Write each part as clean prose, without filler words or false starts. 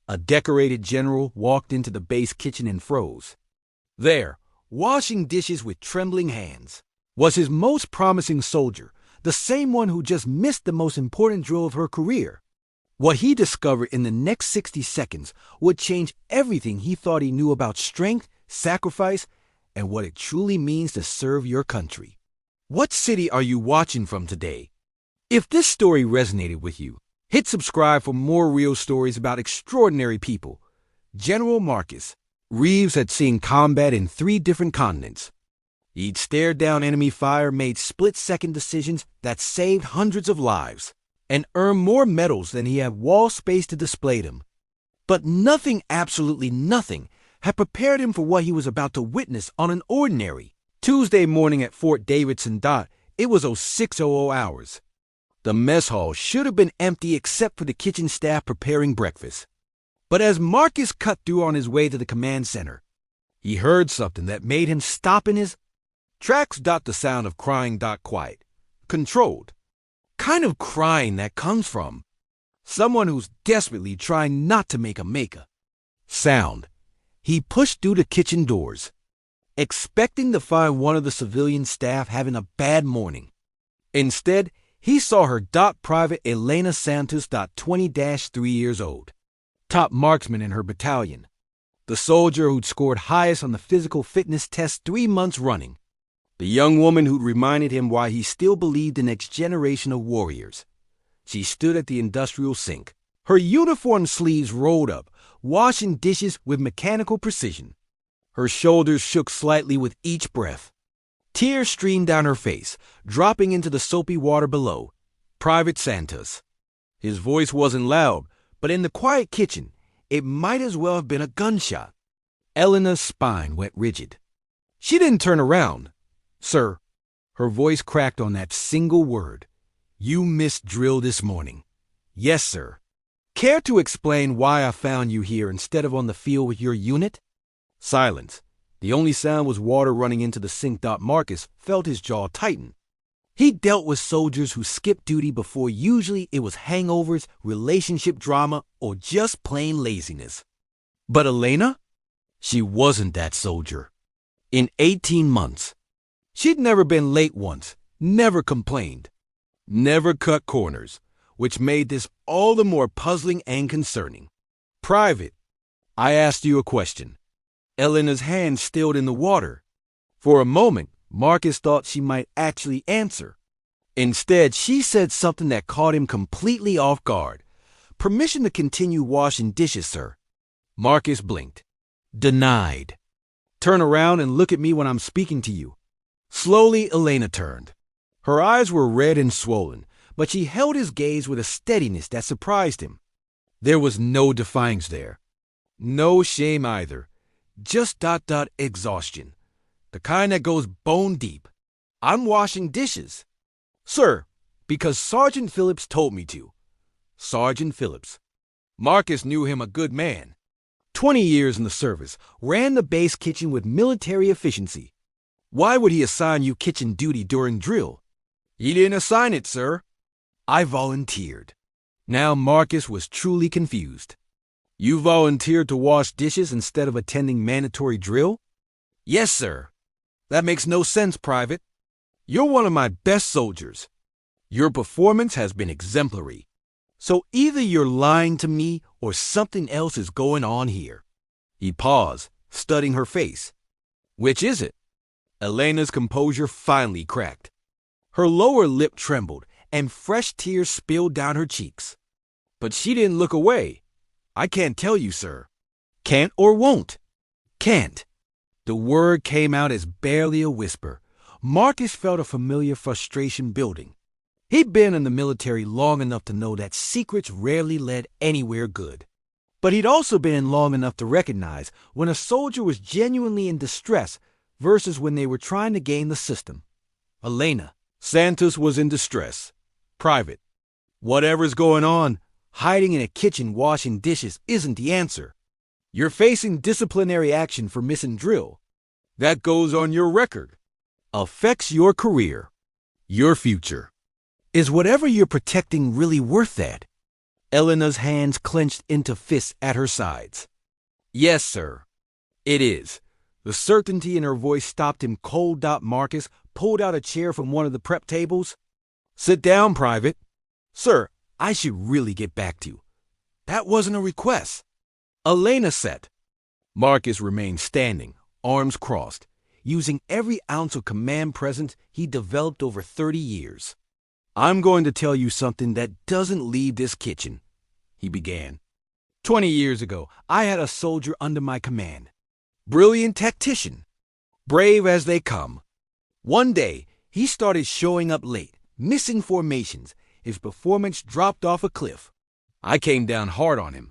A decorated general walked into the base kitchen and froze. There, washing dishes with trembling hands, was his most promising soldier, the same one who just missed the most important drill of her career. What he discovered in the next 60 seconds would change everything he thought he knew about strength, sacrifice, and what it truly means to serve your country. What city are you watching from today? If this story resonated with you, hit subscribe for more real stories about extraordinary people. General Marcus Reeves had seen combat in 3 different continents. He'd stared down enemy fire, made split-second decisions that saved hundreds of lives, and earned more medals than he had wall space to display them. But nothing, absolutely nothing, had prepared him for what he was about to witness on an ordinary Tuesday morning at Fort Davidson. It was 0600 hours. The mess hall should have been empty except for the kitchen staff preparing breakfast. But as Marcus cut through on his way to the command center, he heard something that made him stop in his tracks. The sound of crying. Quiet, controlled, kind of crying that comes from someone who's desperately trying not to make a sound. He pushed through the kitchen doors, expecting to find one of the civilian staff having a bad morning. Instead, he saw her. Private Elena Santos. 20-3 years old, top marksman in her battalion, the soldier who'd scored highest on the physical fitness test 3 months running, the young woman who'd reminded him why he still believed the next generation of warriors. She stood at the industrial sink, her uniform sleeves rolled up, washing dishes with mechanical precision. Her shoulders shook slightly with each breath. Tears streamed down her face, dropping into the soapy water below. Private Santos. His voice wasn't loud, but in the quiet kitchen, it might as well have been a gunshot. Elena's spine went rigid. She didn't turn around. Sir, her voice cracked on that single word. You missed drill this morning. Yes, sir. Care to explain why I found you here instead of on the field with your unit? Silence. The only sound was water running into the sink. Marcus felt his jaw tighten. He dealt with soldiers who skipped duty before. Usually it was hangovers, relationship drama, or just plain laziness. But Elena? She wasn't that soldier. In 18 months, she'd never been late once, never complained, never cut corners, which made this all the more puzzling and concerning. Private, I asked you a question. Elena's hand stilled in the water. For a moment, Marcus thought she might actually answer. Instead, she said something that caught him completely off guard. Permission to continue washing dishes, sir. Marcus blinked. Denied. Turn around and look at me when I'm speaking to you. Slowly, Elena turned. Her eyes were red and swollen, but she held his gaze with a steadiness that surprised him. There was no defiance there. No shame either. Just exhaustion. The kind that goes bone deep. I'm washing dishes. Sir, because Sergeant Phillips told me to. Sergeant Phillips. Marcus knew him, a good man. 20 years in the service, ran the base kitchen with military efficiency. Why would he assign you kitchen duty during drill? He didn't assign it, sir. I volunteered. Now Marcus was truly confused. You volunteered to wash dishes instead of attending mandatory drill? Yes, sir. That makes no sense, Private. You're one of my best soldiers. Your performance has been exemplary. So either you're lying to me or something else is going on here. He paused, studying her face. Which is it? Elena's composure finally cracked. Her lower lip trembled, and fresh tears spilled down her cheeks. But she didn't look away. I can't tell you, sir. Can't or won't? Can't. The word came out as barely a whisper. Marcus felt a familiar frustration building. He'd been in the military long enough to know that secrets rarely led anywhere good. But he'd also been in long enough to recognize when a soldier was genuinely in distress versus when they were trying to game the system. Elena Santos was in distress. Private. Whatever's going on, hiding in a kitchen washing dishes isn't the answer. You're facing disciplinary action for missing drill. That goes on your record. Affects your career. Your future. Is whatever you're protecting really worth that? Elena's hands clenched into fists at her sides. Yes, sir. It is. The certainty in her voice stopped him cold. Marcus pulled out a chair from one of the prep tables. Sit down, Private. Sir, I should really get back to you. That wasn't a request. Elena sat. Marcus remained standing, arms crossed, using every ounce of command presence he developed over 30 years. I'm going to tell you something that doesn't leave this kitchen, he began. 20 years ago, I had a soldier under my command. Brilliant tactician. Brave as they come. One day, he started showing up late, missing formations. His performance dropped off a cliff. I came down hard on him.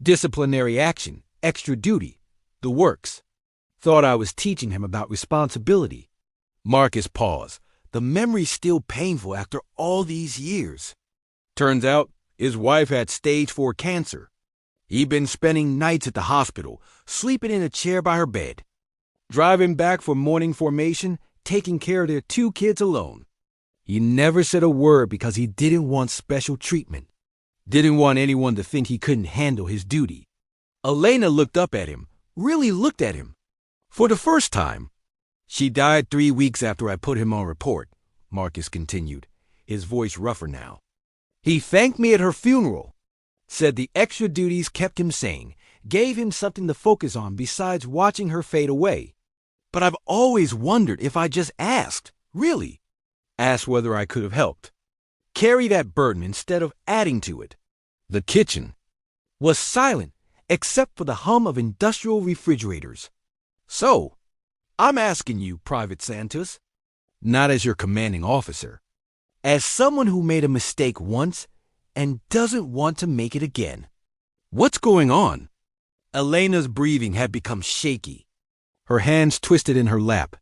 Disciplinary action, extra duty, the works. Thought I was teaching him about responsibility. Marcus paused. The memory's still painful after all these years. Turns out, his wife had stage 4 cancer. He'd been spending nights at the hospital, sleeping in a chair by her bed. Driving back for morning formation, taking care of their 2 kids alone. He never said a word because he didn't want special treatment. Didn't want anyone to think he couldn't handle his duty. Elena looked up at him, really looked at him. For the first time. She died 3 weeks after I put him on report, Marcus continued, his voice rougher now. He thanked me at her funeral. Said the extra duties kept him sane, gave him something to focus on besides watching her fade away. But I've always wondered if I just asked, really. Asked whether I could have helped. Carry that burden instead of adding to it. The kitchen was silent except for the hum of industrial refrigerators. So, I'm asking you, Private Santos, not as your commanding officer, as someone who made a mistake once and doesn't want to make it again. What's going on? Elena's breathing had become shaky. Her hands twisted in her lap.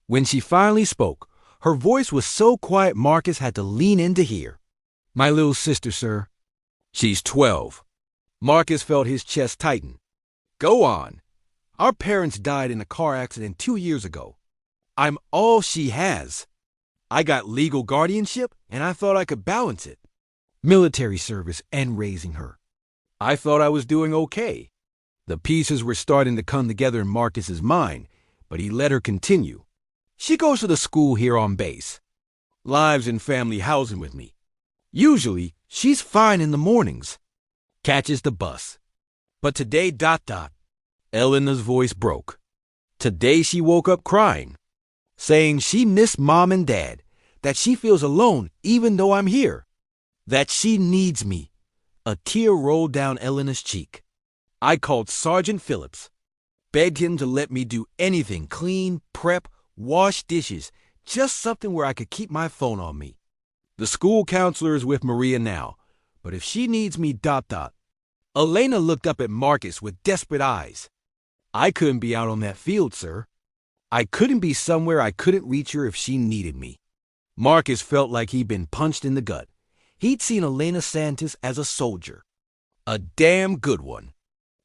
When she finally spoke, her voice was so quiet Marcus had to lean in to hear. My little sister, sir. She's 12. Marcus felt his chest tighten. Go on. Our parents died in a car accident 2 years ago. I'm all she has. I got legal guardianship, and I thought I could balance it. Military service and raising her. I thought I was doing okay. The pieces were starting to come together in Marcus's mind, but he let her continue. She goes to the school here on base. Lives in family housing with me. Usually, she's fine in the mornings. Catches the bus. But today, Elena's voice broke. Today she woke up crying, saying she missed Mom and Dad, that she feels alone even though I'm here, that she needs me. A tear rolled down Elena's cheek. I called Sergeant Phillips, begged him to let me do anything, clean, prep, wash dishes, just something where I could keep my phone on me. The school counselor is with Maria now, but if she needs me, Elena looked up at Marcus with desperate eyes. I couldn't be out on that field, sir. I couldn't be somewhere I couldn't reach her if she needed me. Marcus felt like he'd been punched in the gut. He'd seen Elena Santos as a soldier. A damn good one.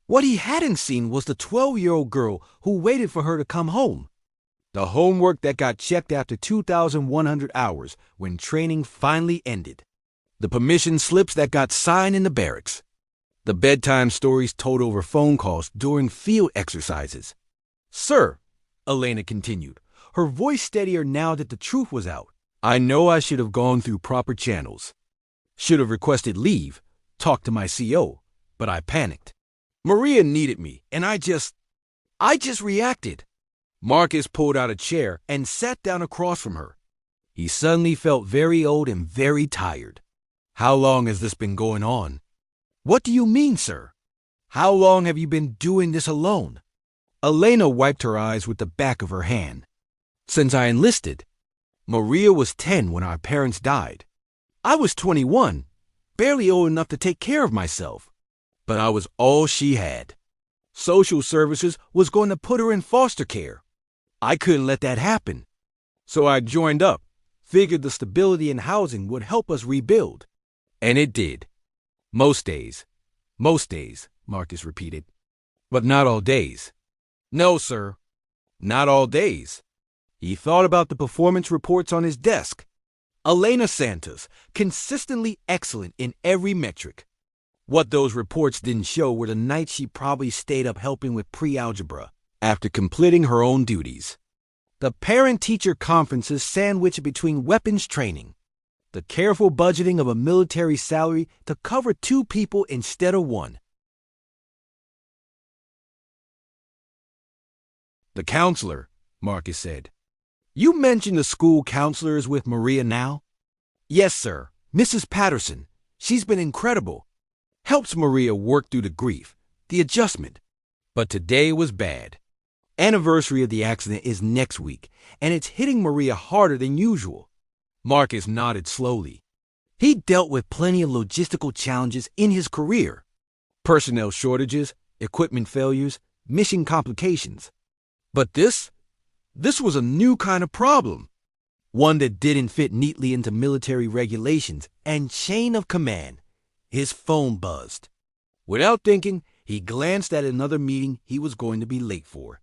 What he hadn't seen was the 12-year-old girl who waited for her to come home. The homework that got checked after 2,100 hours when training finally ended. The permission slips that got signed in the barracks. The bedtime stories told over phone calls during field exercises. Sir, Elena continued, her voice steadier now that the truth was out. I know I should have gone through proper channels. Should have requested leave, talked to my CO, but I panicked. Maria needed me, and I just reacted. Marcus pulled out a chair and sat down across from her. He suddenly felt very old and very tired. How long has this been going on? What do you mean, sir? How long have you been doing this alone? Elena wiped her eyes with the back of her hand. Since I enlisted. Maria was 10 when our parents died. I was 21, barely old enough to take care of myself. But I was all she had. Social services was going to put her in foster care. I couldn't let that happen. So I joined up, figured the stability in housing would help us rebuild. And it did. Most days, Marcus repeated. But not all days. No, sir, not all days. He thought about the performance reports on his desk. Elena Santos, consistently excellent in every metric. What those reports didn't show were the nights she probably stayed up helping with pre-algebra after completing her own duties. The parent-teacher conferences sandwiched between weapons training. The careful budgeting of a military salary to cover 2 people instead of 1. The counselor, Marcus said. You mentioned the school counselor is with Maria now? Yes, sir. Mrs. Patterson. She's been incredible. Helps Maria work through the grief, the adjustment. But today was bad. Anniversary of the accident is next week, and it's hitting Maria harder than usual. Marcus nodded slowly. He dealt with plenty of logistical challenges in his career. Personnel shortages, equipment failures, mission complications. But this was a new kind of problem. One that didn't fit neatly into military regulations and chain of command. His phone buzzed. Without thinking, he glanced at another meeting he was going to be late for.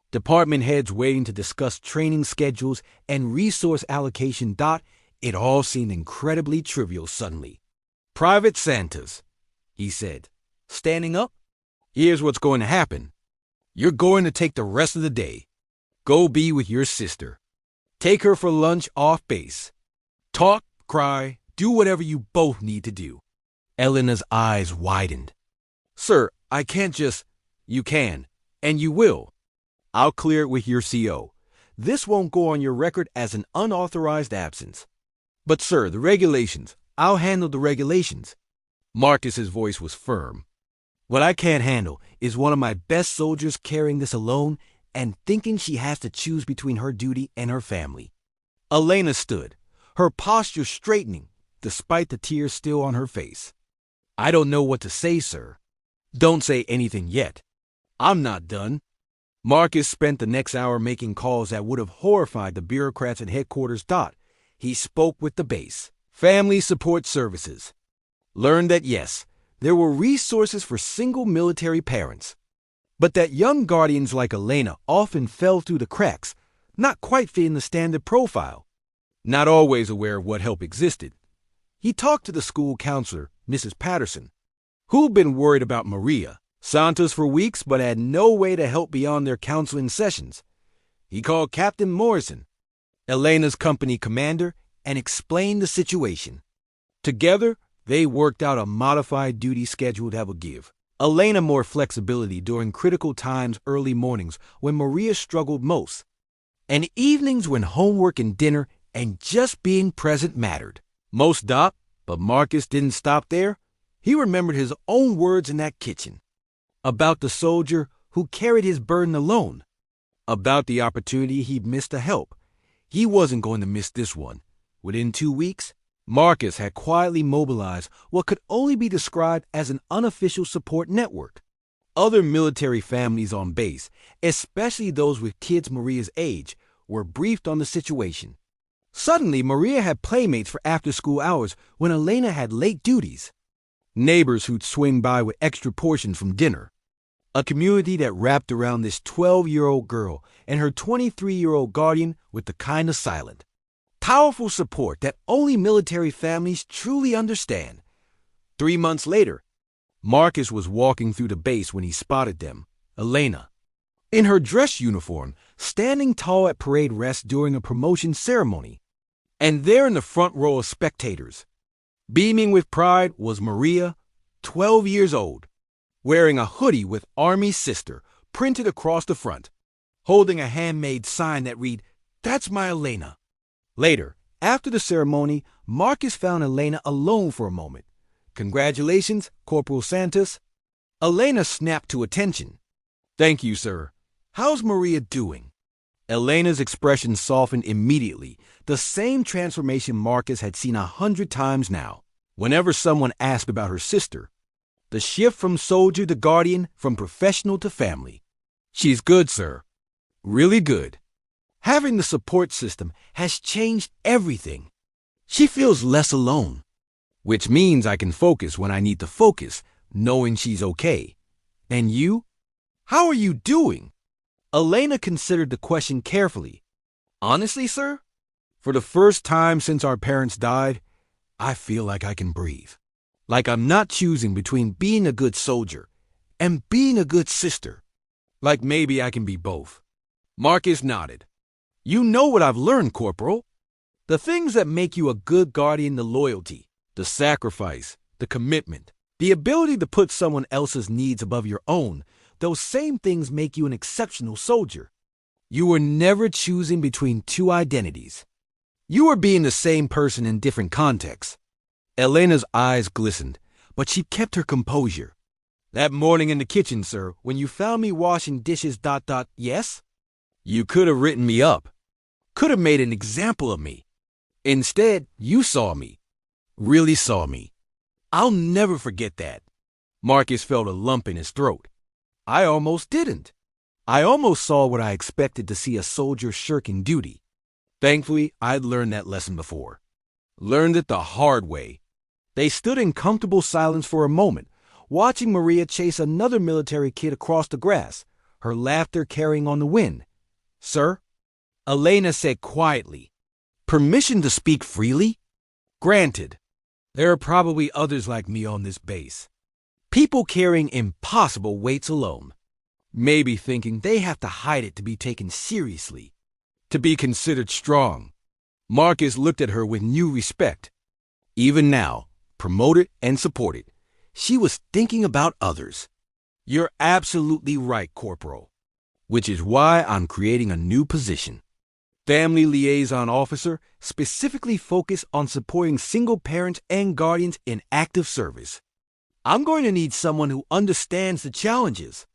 Department heads waiting to discuss training schedules and resource allocation. It all seemed incredibly trivial suddenly. Private Santos, he said, standing up. Here's what's going to happen. You're going to take the rest of the day. Go be with your sister. Take her for lunch off base. Talk, cry, do whatever you both need to do. Elena's eyes widened. Sir, I can't just... You can, and you will. I'll clear it with your CO. This won't go on your record as an unauthorized absence. But sir, the regulations. I'll handle the regulations. Marcus's voice was firm. What I can't handle is one of my best soldiers carrying this alone and thinking she has to choose between her duty and her family. Elena stood, her posture straightening, despite the tears still on her face. I don't know what to say, sir. Don't say anything yet. I'm not done. Marcus spent the next hour making calls that would have horrified the bureaucrats at headquarters. He spoke with the base, Family Support Services. Learned that yes, there were resources for single military parents, but that young guardians like Elena often fell through the cracks, not quite fitting the standard profile. Not always aware of what help existed. He talked to the school counselor, Mrs. Patterson, who'd been worried about Maria Santos for weeks but had no way to help beyond their counseling sessions. He called Captain Morrison, Elena's company commander, and explained the situation. Together, they worked out a modified duty schedule that would give Elena more flexibility during critical times, early mornings when Maria struggled most, and evenings when homework and dinner and just being present mattered. Most. But Marcus didn't stop there. He remembered his own words in that kitchen. About the soldier who carried his burden alone. About the opportunity he'd missed to help. He wasn't going to miss this one. Within 2 weeks, Marcus had quietly mobilized what could only be described as an unofficial support network. Other military families on base, especially those with kids Maria's age, were briefed on the situation. Suddenly, Maria had playmates for after-school hours when Elena had late duties. Neighbors who'd swing by with extra portions from dinner. A community that wrapped around this 12-year-old girl and her 23-year-old guardian with the kind of silent, powerful support that only military families truly understand. 3 months later, Marcus was walking through the base when he spotted them, Elena, in her dress uniform, standing tall at parade rest during a promotion ceremony. And there in the front row of spectators, beaming with pride, was Maria, 12 years old, wearing a hoodie with Army Sister printed across the front, holding a handmade sign that read, "That's my Elena." Later, after the ceremony, Marcus found Elena alone for a moment. "Congratulations, Corporal Santos." Elena snapped to attention. "Thank you, sir. How's Maria doing?" Elena's expression softened immediately, the same transformation Marcus had seen 100 times now. Whenever someone asked about her sister, the shift from soldier to guardian, from professional to family. "She's good, sir. Really good. Having the support system has changed everything. She feels less alone, which means I can focus when I need to focus, knowing she's okay. And you? How are you doing?" Elena considered the question carefully. "Honestly, sir, for the first time since our parents died, I feel like I can breathe. Like I'm not choosing between being a good soldier and being a good sister. Like maybe I can be both. Marcus nodded. You know what I've learned, Corporal. The things that make you a good guardian, the loyalty, the sacrifice, the commitment, the ability to put someone else's needs above your own, those same things make you an exceptional soldier. You were never choosing between two identities. You were being the same person in different contexts. Elena's eyes glistened, but she kept her composure. That morning in the kitchen, sir, when you found me washing dishes, yes? You could have written me up. Could have made an example of me. Instead, you saw me. Really saw me. I'll never forget that. Marcus felt a lump in his throat. I almost didn't. I almost saw what I expected to see a soldier shirking duty. Thankfully, I'd learned that lesson before. Learned it the hard way. They stood in comfortable silence for a moment, watching Maria chase another military kid across the grass, her laughter carrying on the wind. Sir? Elena said quietly. Permission to speak freely? Granted. There are probably others like me on this base. People carrying impossible weights alone. Maybe thinking they have to hide it to be taken seriously, to be considered strong. Marcus looked at her with new respect. Even now, promoted and supported, she was thinking about others. You're absolutely right, Corporal. Which is why I'm creating a new position. Family Liaison Officer, specifically focused on supporting single parents and guardians in active service. I'm going to need someone who understands the challenges.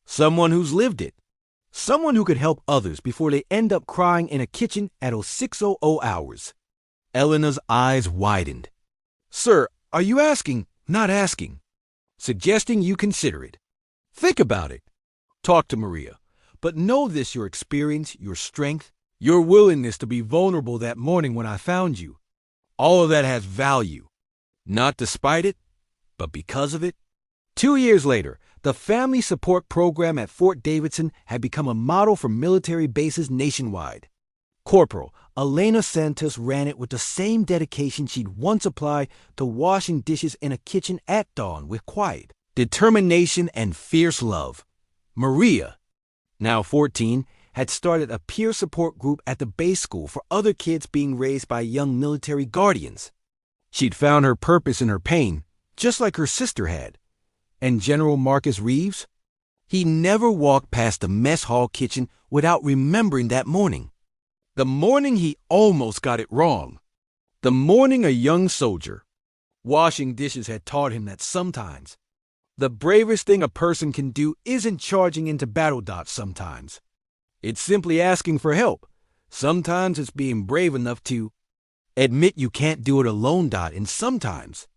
Someone who's lived it. Someone who could help others before they end up crying in a kitchen at 0600 hours. Elena's eyes widened. Sir, are you asking, not asking? Suggesting you consider it. Think about it. Talk to Maria. But know this, your experience, your strength, your willingness to be vulnerable that morning when I found you. All of that has value. Not despite it, but because of it. 2 years later, the Family Support Program at Fort Davidson had become a model for military bases nationwide. Corporal Elena Santos ran it with the same dedication she'd once applied to washing dishes in a kitchen at dawn with quiet, determination, and fierce love. Maria, now 14, had started a peer support group at the base school for other kids being raised by young military guardians. She'd found her purpose in her pain, just like her sister had. And General Marcus Reeves? He never walked past the mess hall kitchen without remembering that morning. The morning he almost got it wrong. The morning a young soldier. Washing dishes had taught him that sometimes the bravest thing a person can do isn't charging into battle dots sometimes. It's simply asking for help. Sometimes it's being brave enough to admit you can't do it alone. And sometimes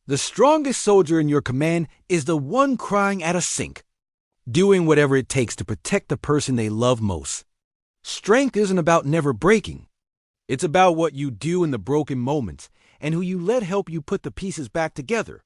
the strongest soldier in your command is the one crying at a sink, doing whatever it takes to protect the person they love most. Strength isn't about never breaking. It's about what you do in the broken moments and who you let help you put the pieces back together.